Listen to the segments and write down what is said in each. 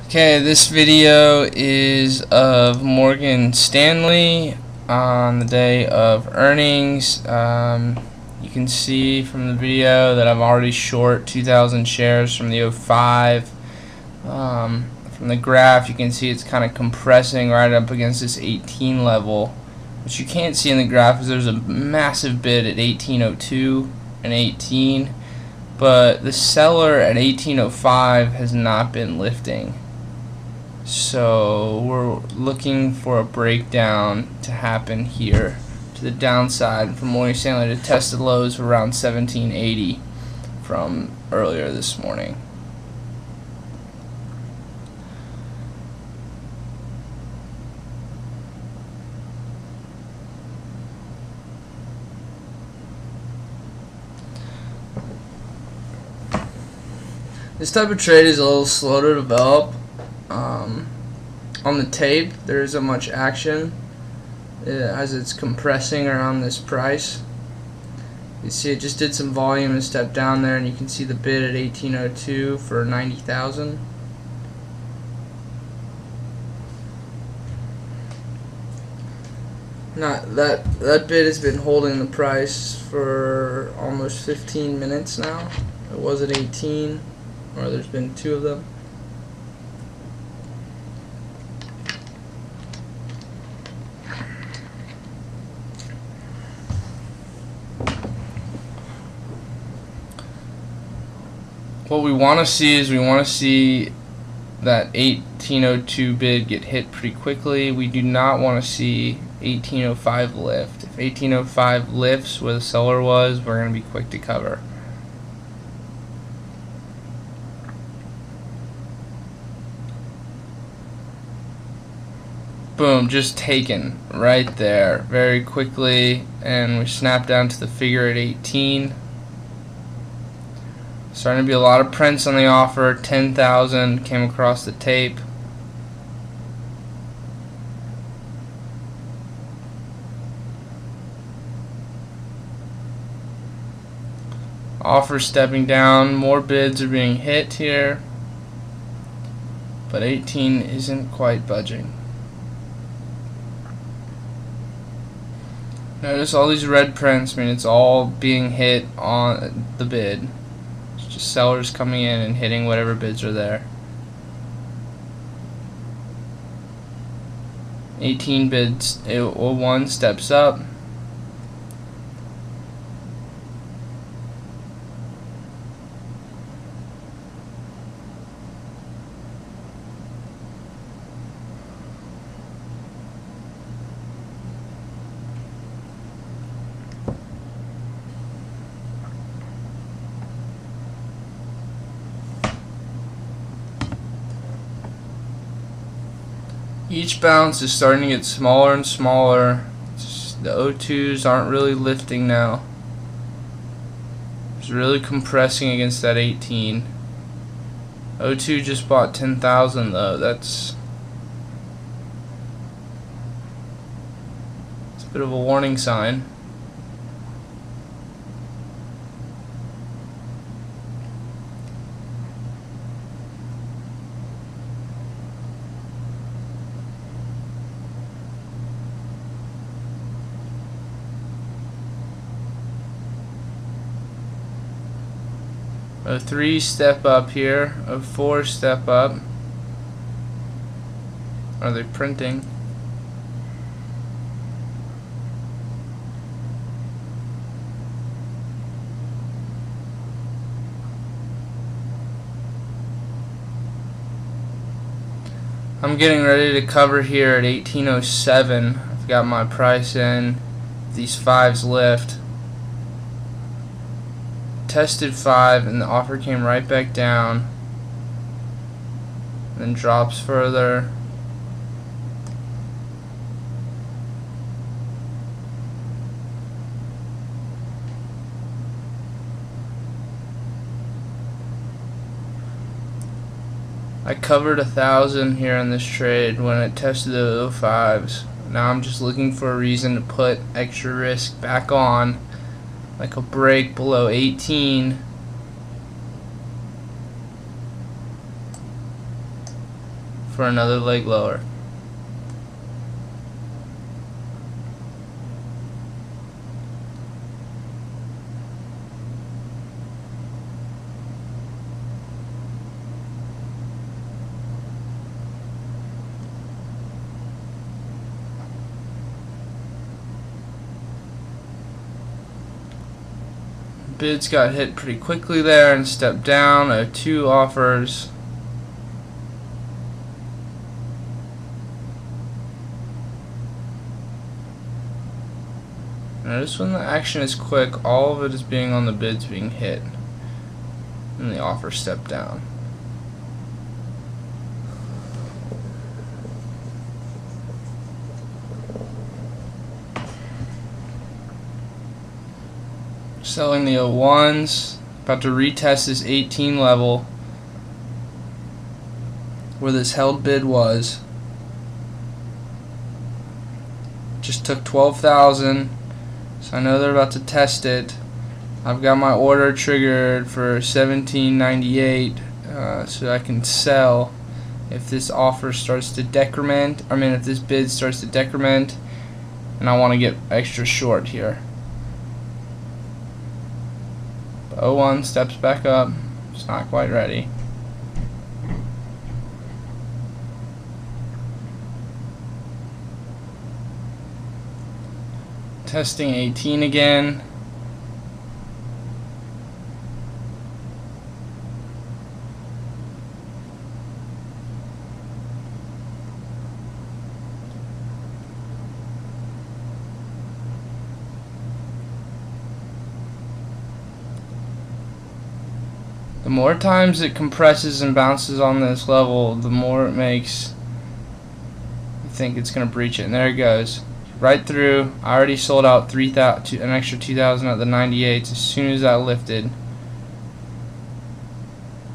Okay, this video is of Morgan Stanley on the day of earnings. You can see from the video that I'm already short 2,000 shares from the 05. From the graph, you can see it's kind of compressing right up against this 18 level. What you can't see in the graph is there's a massive bid at 1802 and 18, but the seller at 1805 has not been lifting. So we're looking for a breakdown to happen here to the downside for Morgan Stanley to test the lows around 1780 from earlier this morning. This type of trade is a little slow to develop. On the tape, there isn't much action as it's compressing around this price. You see it just did some volume and stepped down there, and you can see the bid at 1802 for 90,000. That bid has been holding the price for almost 15 minutes now. It was at 18, or there's been two of them. What we want to see is that 1802 bid get hit pretty quickly. We do not want to see 1805 lift. If 1805 lifts where the seller was, we're going to be quick to cover. Boom, just taken right there very quickly, and we snap down to the figure at 18. Starting to be a lot of prints on the offer. 10,000 came across the tape. Offer stepping down. More bids are being hit here, but 18 isn't quite budging. Notice all these red prints mean it's all being hit on the bid. It's just sellers coming in and hitting whatever bids are there. 18 bids, 01 steps up. Each bounce is starting to get smaller and smaller. The O2s aren't really lifting now. It's really compressing against that 18. O2 just bought 10,000 though. That's a bit of a warning sign. O3 step up here, O4 step up. Are they printing? I'm getting ready to cover here at 1807. I've got my price in. These fives lift. Tested 5 and the offer came right back down, then drops further. I covered 1,000 here in this trade when it tested the 05s. Now I'm just looking for a reason to put extra risk back on, like a break below 18 for another leg lower. Bids got hit pretty quickly there and stepped down. I have 2 offers. Notice when the action is quick, all of it is being on the bids being hit, and the offer stepped down. Selling the 01s, about to retest this 18 level where this held bid was. Just took 12,000, so I know they're about to test it. I've got my order triggered for 1798, so I can sell if this offer starts to decrement. If this bid starts to decrement, and I want to get extra short here. 01 steps back up. It's not quite ready. Testing 18 again. The more times it compresses and bounces on this level, the more it makes you think it's going to breach it. And there it goes. Right through. I already sold out 3,000, an extra 2,000 at the 98s as soon as that lifted.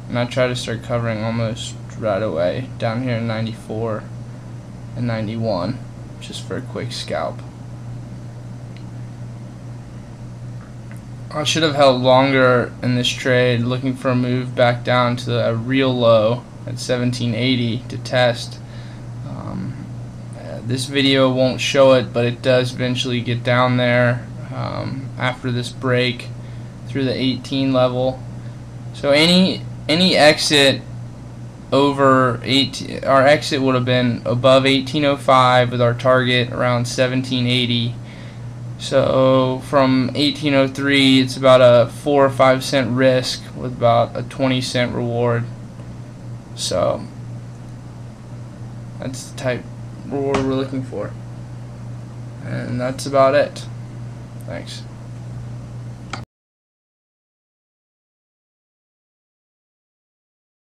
And I tried to start covering almost right away down here in 94 and 91 just for a quick scalp. I should have held longer in this trade, looking for a move back down to a real low at 1780 to test. This video won't show it, but it does eventually get down there after this break through the 18 level. So any exit over 18, our exit would have been above 1805 with our target around 1780. So from 1803, it's about a 4 or 5 cent risk with about a 20-cent reward. So that's the type reward we're looking for. And that's about it. Thanks.